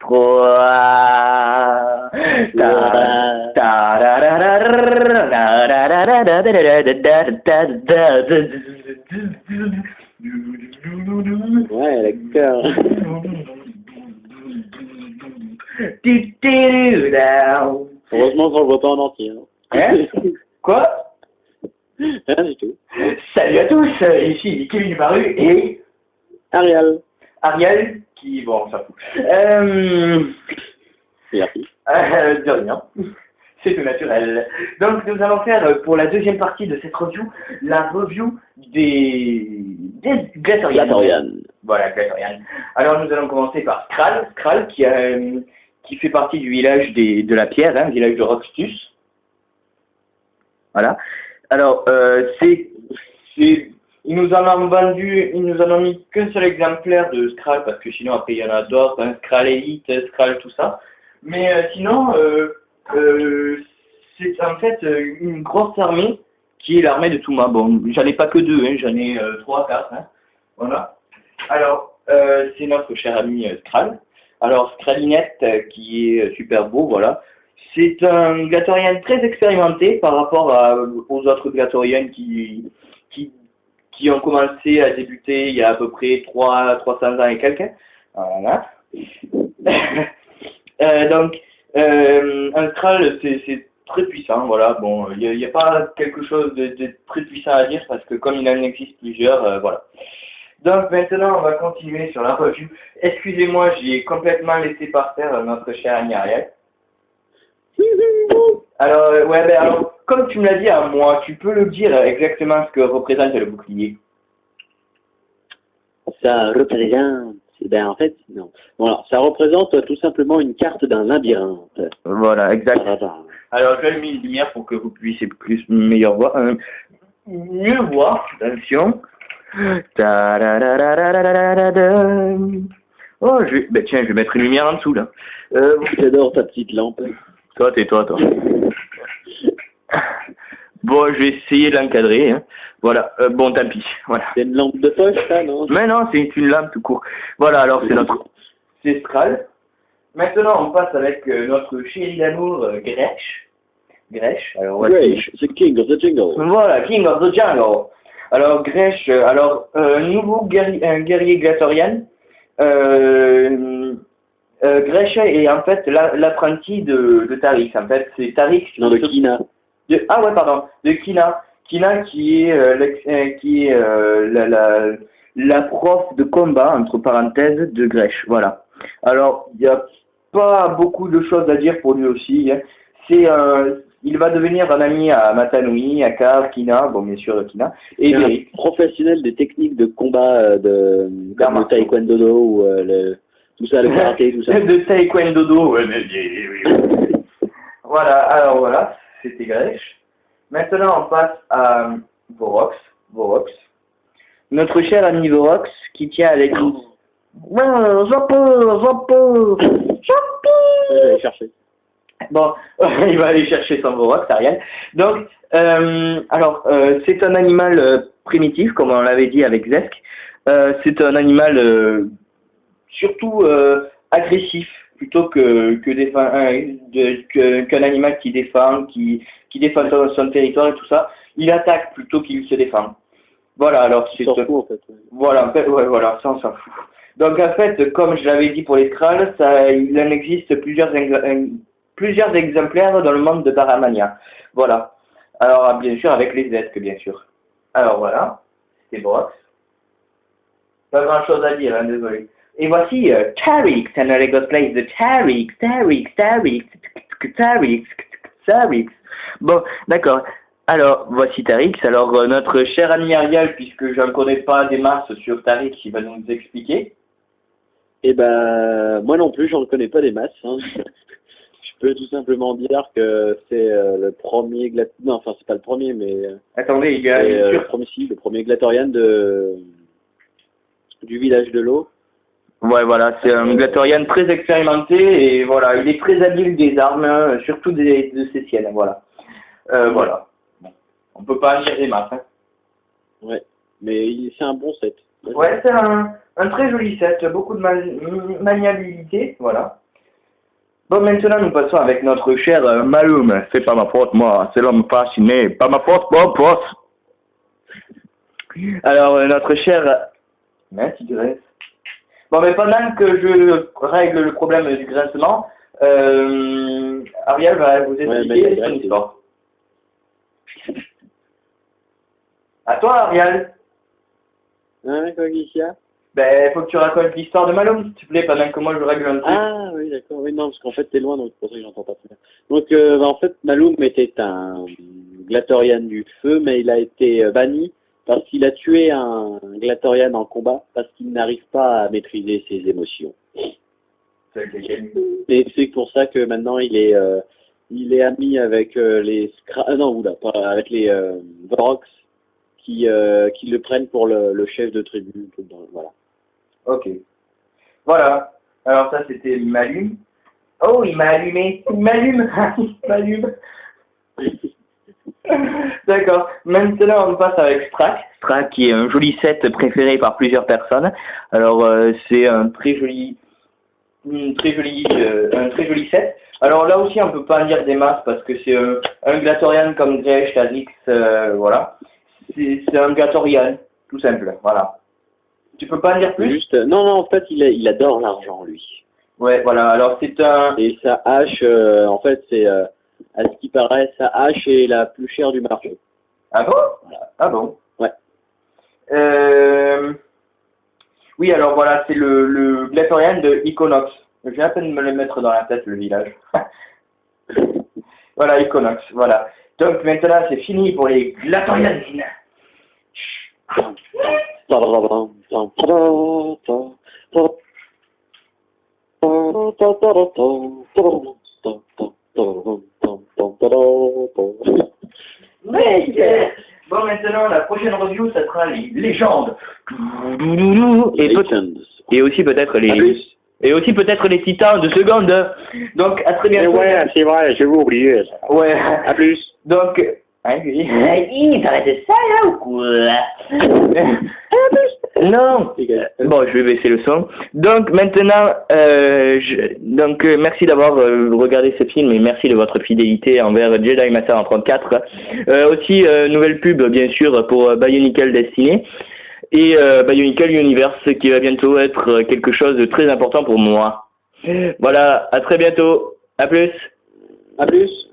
froid. Ouais, d'accord. Heureusement qu'on le voit pas en entier. Hein? Quoi? Rien du tout. Salut à tous, ici Kevin Baru et Ariel. Ariel, qui, bon, on s'en fout. Merci. De rien, c'est tout naturel. Donc nous allons faire pour la deuxième partie de cette review, la review des Glatorian. Voilà, Glatorian. Alors nous allons commencer par Skral qui fait partie du village de la pierre, hein, village de Roxtus. Voilà. Alors, ils nous en ont mis qu'un seul exemplaire de Skral, parce que sinon après il y en a d'autres, hein, Skral Elite, Skral, tout ça. Mais sinon, c'est en fait une grosse armée qui est l'armée de Touma. Bon, j'en ai pas que deux, hein, j'en ai 3, 4, hein. Voilà. Alors, c'est notre cher ami Skral. Alors, Skralinette, qui est super beau, voilà. C'est un Glatorian très expérimenté par rapport aux autres Glatorians qui ont commencé à débuter il y a à peu près 300 ans et quelques. Voilà. Donc, un Skral, c'est très puissant, voilà. Bon, il n'y a pas quelque chose de très puissant à dire parce que comme il en existe plusieurs, voilà. Donc maintenant, on va continuer sur la revue. Excusez-moi, j'ai complètement laissé par terre notre cher ami Ariel. Alors, ouais, ben alors, comme tu me l'as dit à moi, tu peux le dire exactement ce que représente le bouclier. Ça représente... Ben en fait, non. Bon, alors, ça représente tout simplement une carte d'un labyrinthe. Voilà, exactement. Alors, je vais mis une lumière pour que vous puissiez mieux voir. Attention. Oh, ben tiens, je vais mettre une lumière en dessous, là. J'adore ta petite lampe. Toi, tais-toi, toi. Bon, je vais essayer de l'encadrer, hein. Voilà, bon, tant pis, voilà. C'est une lampe de poche, ça, non? Mais non, c'est une lampe tout court. Voilà, alors c'est Skral. Maintenant, on passe avec notre chéri d'amour, Gresh, alors voici. Gresh, the king of the jungle. Voilà, king of the jungle. Alors, Gresh, nouveau guerrier Glatorian. Gresh est en fait l'apprenti de Tarik. En fait, c'est Tarik. Non, de Kina. Ah ouais, pardon, de Kina. Kina qui est, la prof de combat, entre parenthèses, de Gresh. Voilà. Alors, il n'y a pas beaucoup de choses à dire pour lui aussi. Hein. Il va devenir un ami à Matanui, à Kar, Kina, bon bien sûr Kina, et Derek. Professionnel des techniques de combat comme le taekwondo ou tout ça, le karaté, tout ça. De taekwondo, ouais, mais voilà, alors voilà, c'était Gresh. Maintenant, on passe à Vorox. Notre cher ami Vorox, qui tient à l'église. Ouais, Je vais aller chercher. Bon, il va aller chercher son Vorox, Ariel. Donc, c'est un animal primitif, comme on l'avait dit avec Zesk. C'est un animal surtout agressif, plutôt qu'un animal qui défend, qui défend son territoire et tout ça. Il attaque plutôt qu'il se défend. Voilà, alors c'est... en fait. Voilà, en fait, ouais, voilà, ça on s'en fout. Donc en fait, comme je l'avais dit pour les Skrulls, il en existe plusieurs exemplaires dans le monde de Baramania. Voilà. Alors bien sûr avec les Zesk, bien sûr. Alors voilà, c'est Brox. Pas grand chose à dire, hein, désolé. Et voici Tarik, Lagos Place de Tarik. Bon, d'accord. Alors, voici Tarik. Alors, notre cher ami Ariel, puisque je ne connais pas des masses sur Tarik, il va nous expliquer. Eh ben, moi non plus, j'en connais pas des masses. Hein. Je peux tout simplement dire que c'est le premier non, enfin c'est pas le premier, mais attendez, il y a le premier Glatorian du village de l'eau. Ouais, voilà, c'est un Glatorian très expérimenté et voilà, il est très habile des armes, surtout de ses siennes, voilà. Voilà. Bon. On peut pas en dire des masses, hein. Ouais, mais c'est un bon set. Ouais, c'est un très joli set, beaucoup de maniabilité, voilà. Bon, maintenant, nous passons avec notre cher Malum. C'est pas ma faute, moi. C'est l'homme fasciné. Pas ma faute, bon pote. Alors, notre cher... Merci, Grace. Bon, mais pendant que je règle le problème du grincement, Ariel va vous expliquer son histoire. À toi, Ariel. Hein, quoi, Guichia? Ben, faut que tu racontes l'histoire de Malum, s'il te plaît, pendant que moi je règle un truc. Ah, oui, d'accord. Oui, non, parce qu'en fait, t'es loin, donc c'est pour ça que j'entends pas très bien. Donc, en fait, Malum était un Glatorian du feu, mais il a été banni parce qu'il a tué un Glatorian en combat, parce qu'il n'arrive pas à maîtriser ses émotions. Et c'est pour ça que maintenant, il est ami avec les avec les Vorox qui le prennent pour le chef de tribu. Voilà. Ok. Voilà. Alors ça, c'était Malum. Oh, il m'a allumé. Il m'allume. Il m'allume. D'accord. Maintenant, on passe avec Strack. Strack qui est un joli set préféré par plusieurs personnes. Alors, c'est un très joli set. Alors là aussi, on peut pas en dire des masses parce que c'est un Glatorian comme Gresh, Kha'Zix, voilà. C'est un Glatorian, tout simple, voilà. Tu peux pas en dire plus? Juste, non, en fait, il adore l'argent, lui. Ouais, voilà, alors c'est un... Et sa hache, en fait, c'est, à ce qui paraît, sa hache est la plus chère du marché. Ah bon? Voilà. Ah bon? Ouais. Oui, alors voilà, c'est le Glatorian de Equinox. Je viens à peine de me le mettre dans la tête, le village. Voilà, Equinox, voilà. Donc maintenant, c'est fini pour les Glatorians. Bon, maintenant, la prochaine review, ça sera les légendes. Et aussi peut-être les titans de seconde. Donc, à très bientôt. Ouais, c'est vrai, je vais vous oublier. Ouais. À plus. Donc, t'arrêtes ça là ou quoi? Non. Bon, je vais baisser le son. Donc maintenant, merci d'avoir regardé ce film et merci de votre fidélité envers Jedi Master en 34. Aussi, nouvelle pub bien sûr pour Bionicle Destiny et Bionicle Universe qui va bientôt être quelque chose de très important pour moi. Voilà, à très bientôt. À plus. À plus.